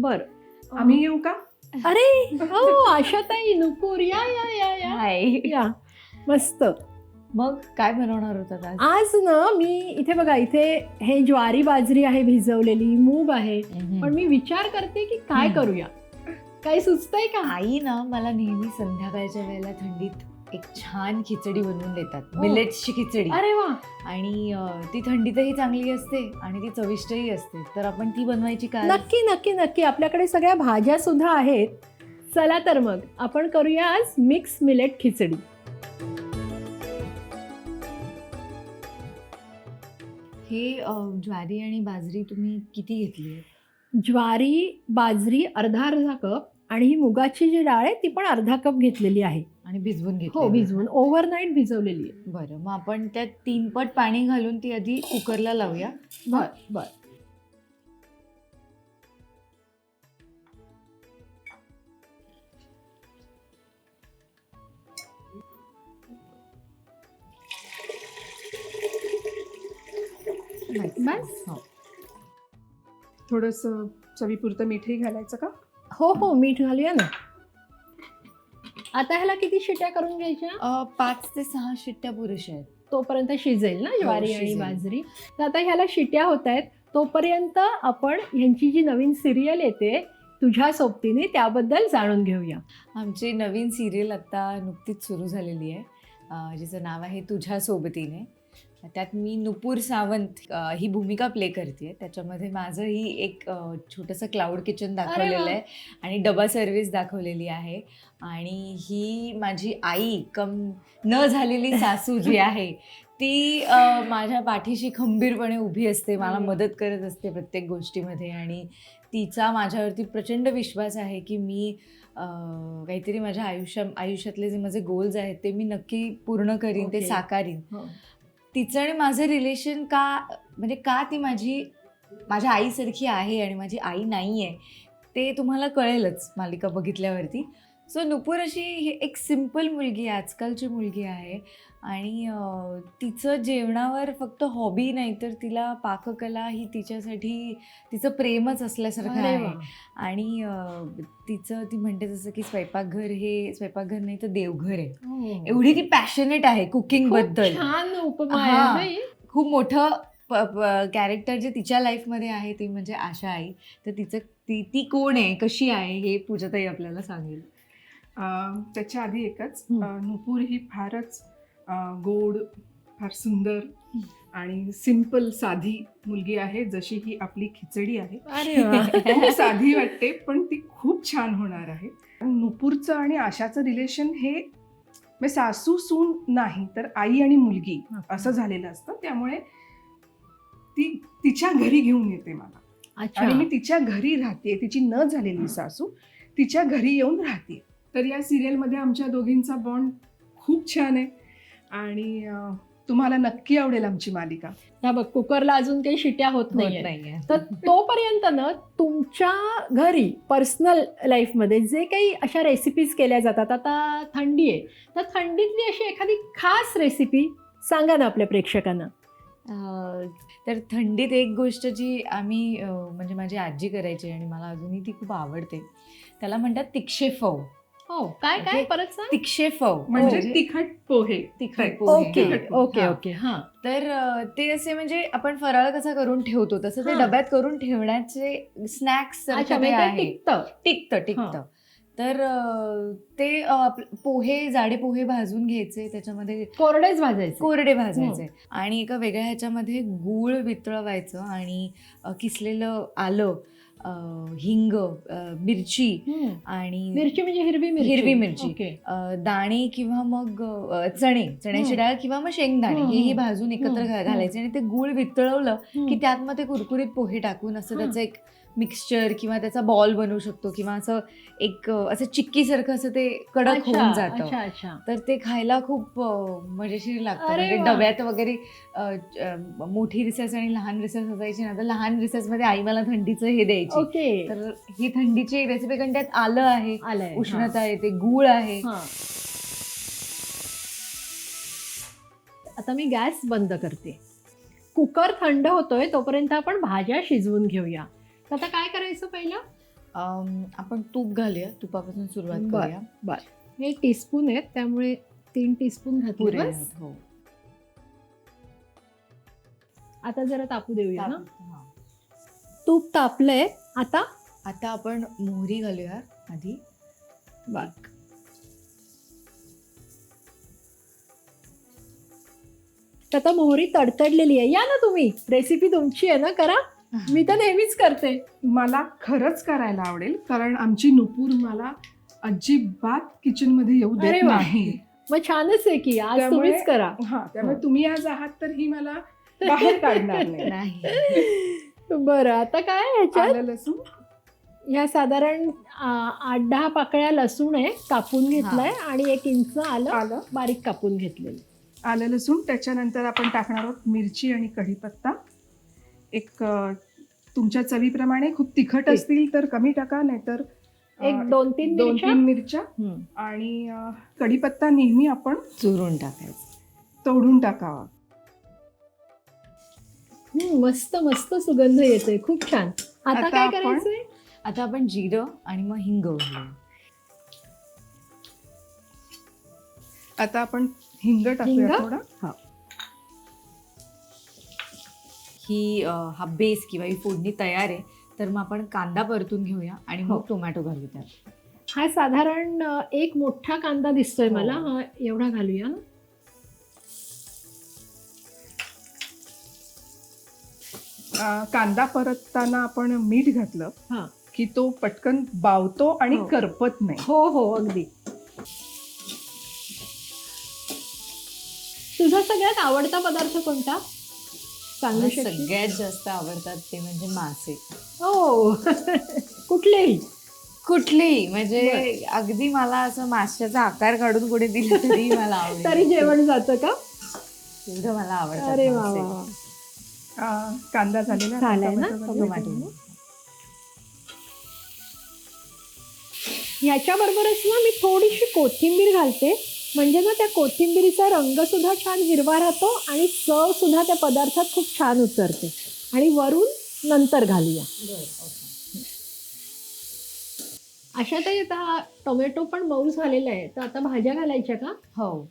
बर आम्ही येऊ का? अरे हो आशाताई नुपूर या या या या हाय. या मस्त. मग काय बनवणार होतात आज? आज ना मी इथे बघा इथे हे ज्वारी बाजरी आहे भिजवलेली, मूग आहे, पण मी विचार करते की काय करूया. काही सुचतंय का? आई ना मला नेहमी संध्याकाळच्या वेळेला थंडीत एक छान खिचडी बनवून देतात, मिलेट्सची खिचडी. अरे वा. आणि ती थंडीतही चांगली असते आणि ती चविष्टही असते, तर आपण ती बनवायची का? नक्की नक्की नक्की. आपल्याकडे सगळ्या भाज्या सुद्धा आहेत. चला तर मग आपण करूया आज मिक्स मिलेट खिचडी. हे ज्वारी आणि बाजरी तुम्ही किती घेतली? ज्वारी बाजरी अर्धा कप आणि ही मुगाची जी डाळ आहे ती पण अर्धा कप घेतलेली आहे. आणि भिजवून घेतली? हो भिजवून ओव्हरनाईट भिजवलेली आहे. बरं, मग आपण त्यात 3 पट पाणी घालून ती आधी कुकरला लावूया. बर बर. बस. हो. थोडंसं चवीपुरतं मीठही घालायचं का? हो हो मीठ घालूया ना. आता ह्याला किती शिट्या करून घ्यायच्या? 5 ते 6 शिट्ट्या पुरेशा आहेत. तोपर्यंत शिजेल ना ज्वारी आणि शिजेल. बाजरी. तर आता ह्याला शिट्या होत आहेत तोपर्यंत आपण ह्यांची जी नवीन सिरियल येते तुझ्या सोबतीने त्याबद्दल जाणून घेऊया. आमची नवीन सिरियल आत्ता नुकतीच सुरू झालेली आहे, जिचं नाव आहे तुझ्या सोबतीने. त्यात मी नुपूर सावंत ही भूमिका प्ले करते. त्याच्यामध्ये माझंही एक छोटंसं क्लाउड किचन दाखवलेलं आहे आणि डबा सर्व्हिस दाखवलेली आहे. आणि ही माझी आई कम न झालेली सासू जी आहे ती माझ्या पाठीशी खंबीरपणे उभी असते, मला मदत करत असते प्रत्येक गोष्टीमध्ये. आणि तिचा माझ्यावरती प्रचंड विश्वास आहे की मी काहीतरी माझ्या आयुष्यातले जे माझे गोल्स आहेत ते मी नक्की पूर्ण करीन, ते साकारीन. तिचं आणि माझं रिलेशन का ती माझ्या आईसारखी आहे आणि माझी आई नाही आहे ते तुम्हाला कळेलच मालिका बघितल्यावरती. सो नुपूर अशी एक सिम्पल मुलगी आहे, आजकालची मुलगी आहे. आणि तिचं जेवणावर फक्त हॉबी नाही तर तिला पाककला ही तिच्यासाठी तिचं प्रेमच असल्यासारखं आहे. आणि ती म्हणते जसं की स्वयंपाकघर नाही तर देवघर आहे, एवढी ती पॅशनेट आहे कुकिंग बद्दल. छान उपमा आहे. खूप मोठं कॅरेक्टर जे तिच्या लाईफमध्ये आहे ती म्हणजे आशा आई. तर ती कोण आहे, कशी आहे हे पूजाताई आपल्याला सांगेल. त्याच्या आधी एकच, नुपूर ही फारच गोड, फार सुंदर आणि सिंपल साधी मुलगी आहे, जशी ही आपली खिचडी आहे. खूप साधी वाटते पण ती खूप छान होणार आहे. नुपूरचं आणि आशाचं रिलेशन हे सासू सून नाही तर आई आणि मुलगी असं झालेलं असतं. त्यामुळे ती तिच्या घरी घेऊन येते मला आणि मी तिच्या घरी राहते. तिची न झालेली सासू तिच्या घरी येऊन राहते. तर या सिरियलमध्ये आमच्या दोघींचा बॉन्ड खूप छान आहे आणि तुम्हाला नक्की आवडेल आमची मालिका. बघ कुकरला अजून काही शिट्या होत नाहीये. तर तोपर्यंत ना तुमच्या घरी पर्सनल लाईफमध्ये जे काही अशा रेसिपीज केल्या जातात, आता थंडी आहे तर थंडीतली अशी एखादी खास रेसिपी सांगा ना आपल्या प्रेक्षकांना. तर थंडीत एक गोष्ट जी आम्ही म्हणजे माझी आजी करायची आणि मला अजूनही ती खूप आवडते, त्याला म्हणतात तिक्षे फव. हो काय काय परत सांग. तिक्षे फव म्हणजे तिखट पोहे. Okay okay okay. हां. तर ते असे म्हणजे आपण फराळ कसा करून ठेवतो तसं ते डब्यात करून ठेवण्याचे स्नॅक्स टिकतं. तर ते पोहे, जाडे पोहे भाजून घ्यायचे, त्याच्यामध्ये कोरडे भाजायचे आणि एका वेगळ्या ह्याच्यामध्ये गूळ वितळवायचं आणि किसलेलं आलं, हिंग, मिरची आणि मिरची म्हणजे हिरवी मिरची, दाणे किंवा मग चण्याची डाळ किंवा मग शेंगदाणे हे भाजून एकत्र घालायचे आणि ते गूळ वितळवलं की त्यात मग ते कुरकुरीत पोहे टाकून असं त्याचं एक मिक्सचर किंवा त्याचा बॉल बनवू शकतो किंवा असं चिक्कीसारखं असं ते कडक होऊन जातं. तर ते खायला खूप मजेशीर लागतं. म्हणजे डब्यात वगैरे मोठी रिसेस आणि लहान रिसेस असायची ना, तर लहान रिसेसमध्ये आई मला थंडीचं हे द्यायची. तर ही थंडीची रेसिपी, कारण त्यात आलं आहे, उष्णता येते, गूळ आहे. आता मी गॅस बंद करते. कुकर थंड होतोय तोपर्यंत आपण भाज्या शिजवून घेऊया. आता काय करायचं पहिलं? आपण तूप घालूया, तुपापासून सुरुवात बरं. करूया. हे टीस्पून आहेत त्यामुळे 3 टीस्पून घातले पुरे बस. आहेत, हो. आता जरा तापू देऊया ना. हां. तूप तापलंय आता. आता आपण मोहरी घालूया आधी. बर. आता मोहरी तडतडलेली आहे. या ना तुम्ही, रेसिपी तुमची आहे ना, करा. मी तर नेहमीच करते. मला खरंच करायला आवडेल, कारण आमची नुपूर मला अजिबात किचन मध्ये येऊ अरे देत वा. नाही. मग छानच आहे की आज त्यामुळे- तुम्हीच करा. हा, त्यामुळे हो. तुम्ही आज आहात तर ही मला बाहेर काढणार नाही. नाही. बरं, आता काय ह्याच्यात आलं लसूण, ह्या साधारण 8-10 पाकळ्या लसूण आहे, कापून घेतलाय, आणि 1 इंच आलं बारीक कापून घेतलेलं. आलं लसूण. त्याच्यानंतर आपण टाकणार आहोत मिरची आणि कढीपत्ता. एक तुमच्या चवीप्रमाणे, खूप तिखट असतील तर कमी टाका, नाहीतर 1-2-3 2-3 मिरच्या. आणि कढीपत्ता नेहमी आपण चुरून टाकायचं. तोडून टाकावा. मस्त मस्त सुगंध येतोय, खूप छान. आता आता काय आपण- करायचंय? आता आपण जिरं आणि मग हिंग घालूया. आता आपण हिंग टाकूया हिंग? थोडा. हा बेस किंवा ही फोडणी तयार आहे, तर मग आपण कांदा परतून घेऊया आणि मग हो. टोमॅटो घालू त्यात. हा साधारण 1 मोठा कांदा दिसतोय हो. मला. हा एवढा घालूया ना. कांदा परतताना आपण मीठ घातलं हा. की तो पटकन बावतो आणि हो. करपत नाही. हो हो, अगदी. तुझा सगळ्यात आवडता पदार्थ कोणता सांगू मला शकशील? सगळ्यात जास्त आवडतात ते म्हणजे मासे. हो. कुठलेही. कुठलेही, म्हणजे अगदी मला असं माशाचा आकार काढून कुठे दिलं तरी मला आवडेल. तरी जेवण जातं का? एवढं मला आवडतं. अरे वा वा वा. कांदा झालेला आहे. झालाय ना? टोमॅटो घालूया. टोमॅटो. ह्याच्याबरोबरच ना मी थोडीशी कोथिंबीर घालते, म्हणजे ना त्या कोथिंबीरीचा रंग सुद्धा छान हिरवा राहतो आणि चव सुद्धा त्या पदार्थात खूप छान उतरते. आणि वरून नंतर घालूया. अशातही आता टोमॅटो पण मऊ झालेला आहे, तर आता भाज्या घालायच्या का? हो.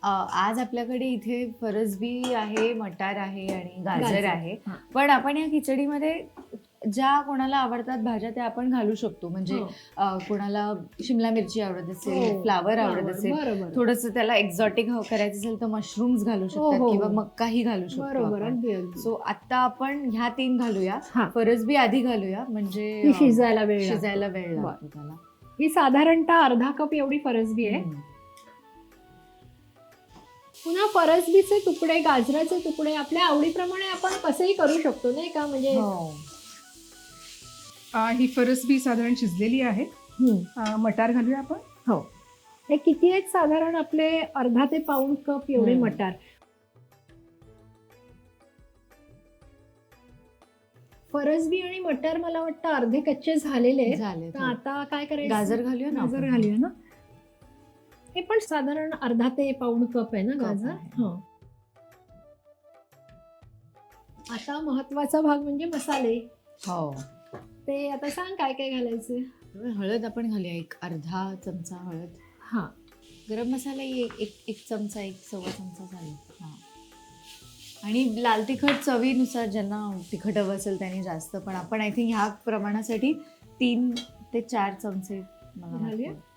आज आपल्याकडे इथे फरसबी आहे, मटार आहे आणि गाजर गाजर. आहे. हा. पण आपण या खिचडीमध्ये ज्या कोणाला आवडतात भाज्या त्या आपण घालू शकतो. म्हणजे हो. कोणाला शिमला मिरची आवडत असेल, हो. फ्लावर आवडत असेल, बरोबर थोडंसं त्याला एक्झॉटिक करायचं असेल तर मशरूम्स घालू हो, शकतात हो, किंवा हो. मक्काही घालू शकतो बरोबर, आपण. अगदी अगदी. सो आता आपण ह्या 3 घालूया. हा. फरसबी आधी घालूया, म्हणजे ही शिजायला वेळ लागतो. शिजायला वेळ बरं. लागतो त्याला. ही साधारणतः अर्धा कप एवढी फरसबी आहे. पुन्हा फरसबीचे तुकडे, गाजराचे तुकडे आपल्या आवडीप्रमाणे आपण कसेही करू शकतो, नाही का? म्हणजे हो. ही फरसबी साधारण शिजलेली आहे. मटार घालूया आपण. हो. हे किती आहेत? साधारण आपले अर्धा ते पाऊण कप एवढे मटार. फरसबी आणि मटार मला वाटतं अर्धे कच्चे झालेले आहेत. झाले. तर आता काय करायचं? गाजर घालूया ना गाजर आपण. घालूया ना. हे पण साधारण अर्धा ते पाऊण कप आहे ना कप गाजर. आहे. हो. आता महत्वाचा भाग म्हणजे मसाले. हो. ते आता सांग काय काय घालायचे. हळद आपण घालूया, एक अर्धा चमचा हळद. हा. गरम मसाला एक चमचा, 1-1.25 चमचा चालेल. हां. आणि लाल तिखट चवीनुसार, ज्यांना तिखट हवं असेल त्यांनी जास्त, पण आपण आय थिंक ह्या प्रमाणासाठी 3 ते 4 चमचे मला घालूया? वाटतं.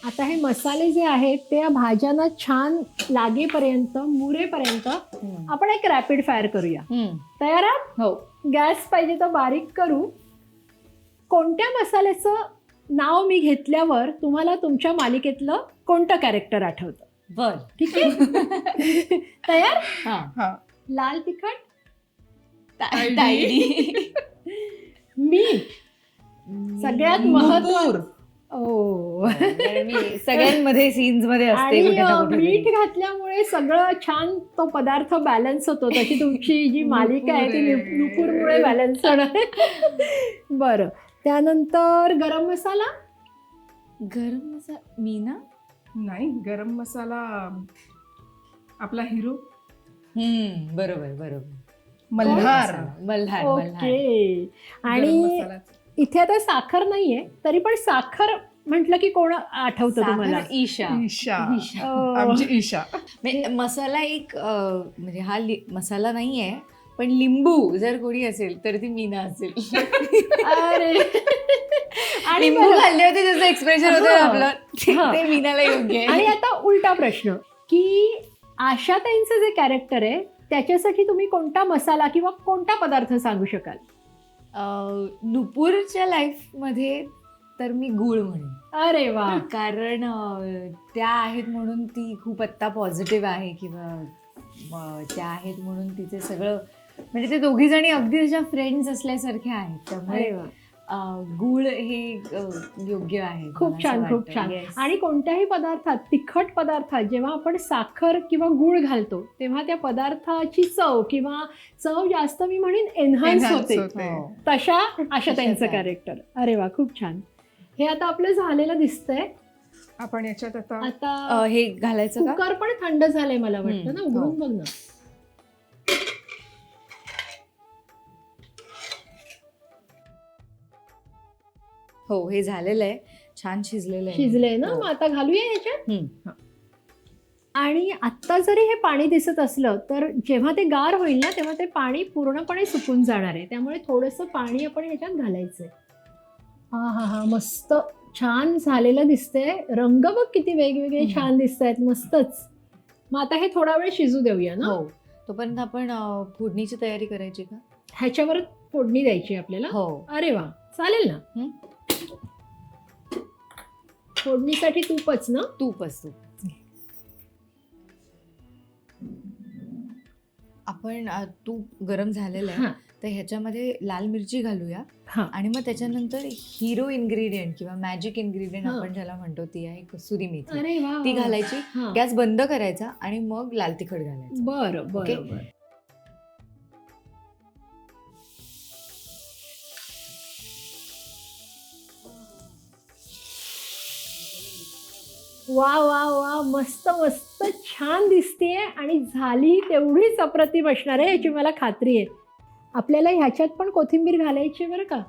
आता हे मसाले जे आहेत ते या भाज्यांना छान लागेपर्यंत, मुरेपर्यंत आपण एक रॅपिड फायर करूया. तयार आहात? हो. गॅस पाहिजे तर बारीक करू. कोणत्या मसाल्याचं नाव मी घेतल्यावर तुम्हाला तुमच्या मालिकेतलं कोणतं कॅरेक्टर आठवतं? बर. ठीक आहे. तयार? हां. लाल तिखट, तायडी. मीठ, सगळ्यात महत्त्वाचं. मी सगळ्यांमध्ये सीन्स मध्ये असते आणि कुठे ना कुठे. मीठ घातल्यामुळे सगळं छान तो पदार्थ बॅलन्स होतो. तशी तुमची जी मालिका आहे ती नुपूरमुळे बॅलन्स होणार. बरं, त्यानंतर गरम मसाला. गरम मसाला मी ना नाही, गरम मसाला आपला हिरो. बरोबर. मल्हार. मल्हार. ओके. गरम आणि मसालाचं. इथे आता साखर नाहीये, तरी पण साखर म्हटलं की कोण आठवतं तुम्हाला? ईशा. ईशा. ओ. आमची ईशा. म्हणजे मसाला एक म्हणजे हा मसाला नाहीये, पण लिंबू जर कोणी असेल तर ती मीना असेल. अरे. आणि लिंबू बरं, खाल्ले होते त्याचं एक्सप्रेशन होतं हा. आपलं हा. ते मीनाला योग्य आणि आहे. आता उलटा प्रश्न की आशाताईंचं जे कॅरेक्टर आहे त्याच्यासाठी तुम्ही कोणता मसाला किंवा कोणता पदार्थ सांगू शकाल? नुपूरच्या लाईफ मध्ये तर मी गुळ म्हणेन. अरे वा. कारण त्या आहेत म्हणून ती खूप आत्ता पॉझिटिव्ह आहे किंवा त्या आहेत म्हणून तिचे सगळं म्हणजे ते दोघी जणी अगदी त्याच्या फ्रेंड्स असल्यासारख्या आहेत. त्यामुळे अरे वा. गुळ हे योग्य आहे. खूप मला छान, असं खूप वाटतं. छान. Yes. आणि कोणत्याही पदार्थात, तिखट पदार्थात जेव्हा आपण साखर किंवा गूळ घालतो तेव्हा त्या पदार्थाची चव किंवा चव जास्त मी म्हणेन एनहान्स Enhance होते. होते. हो. तशा आशाताईंचं आशाताई. कॅरेक्टर. अरे वा, खूप छान. हे आता आपलं झालेलं दिसतंय. आपण याच्यात आता आता हे घालायचं का? कुकर पण थंड झालंय मला वाटतं ना, हो. उघडून बघ ना. हो, हे झालेलं आहे, छान शिजलेलं आहे. शिजलंय ना, हो. मग आता घालूया याच्यात. हम्म. आणि आत्ता जरी हे पाणी दिसत असलं तर जेव्हा ते गार होईल ना तेव्हा ते पाणी पूर्णपणे सुकून जाणार आहे. त्यामुळे थोडंसं पाणी आपण याच्यात घालायचंय. हा हा हा, मस्त छान झालेलं दिसतंय. रंग बघ किती वेगवेगळे छान दिसत आहेत, मस्तच. मग आता हे थोडा वेळ शिजू देऊया ना. हो, तोपर्यंत आपण फोडणीची तयारी करायची का? ह्याच्यावर फोडणी द्यायची आपल्याला. हो. अरे वा, चालेल ना. फोडणीसाठी तूपच ना. तूप असतो. आपण तूप गरम झालेलं आहे हा. तर ह्याच्यामध्ये लाल मिरची घालूया हा. आणि मग त्याच्यानंतर हिरो इन्ग्रेडियंट किंवा मॅजिक इन्ग्रेडियंट हा. आपण ज्याला म्हणतो ती आहे कसुरी मेथी. अरे वा. ती घालायची, हा. गॅस बंद करायचा आणि मग लाल तिखट घालायचं. बरं ओके? बरं बरं. वा वा वा, मस्त मस्त छान दिसतेय आणि झाली तेवढीच अप्रतिम असणार आहे याची मला खात्री आहे. आपल्याला ह्याच्यात पण कोथिंबीर घालायची बरं का.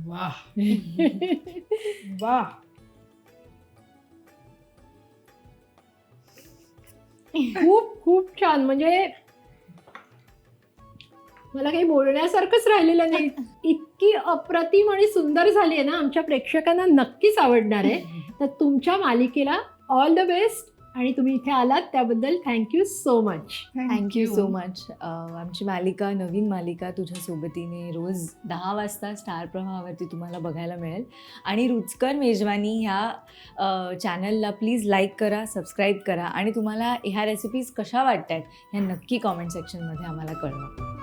वाह वाह. खूप खूप छान. म्हणजे मला काही बोलण्यासारखंच राहिलेलं नाही. इतकी अप्रतिम आणि सुंदर झाली आहे ना, आमच्या प्रेक्षकांना नक्कीच आवडणार आहे. तर तुमच्या मालिकेला ऑल द बेस्ट. आणि तुम्ही इथे आलात त्याबद्दल thank you so much. Thank you so much. आमची मालिका, नवीन मालिका तुझ्या सोबतीने रोज 10 वाजता स्टार प्रवाहावरती तुम्हाला बघायला मिळेल. आणि रुचकर मेजवानी ह्या चॅनलला प्लीज लाईक करा, सबस्क्राईब करा आणि तुम्हाला ह्या रेसिपीज कशा वाटत आहेत ह्या नक्की कॉमेंट सेक्शनमध्ये आम्हाला कळवा.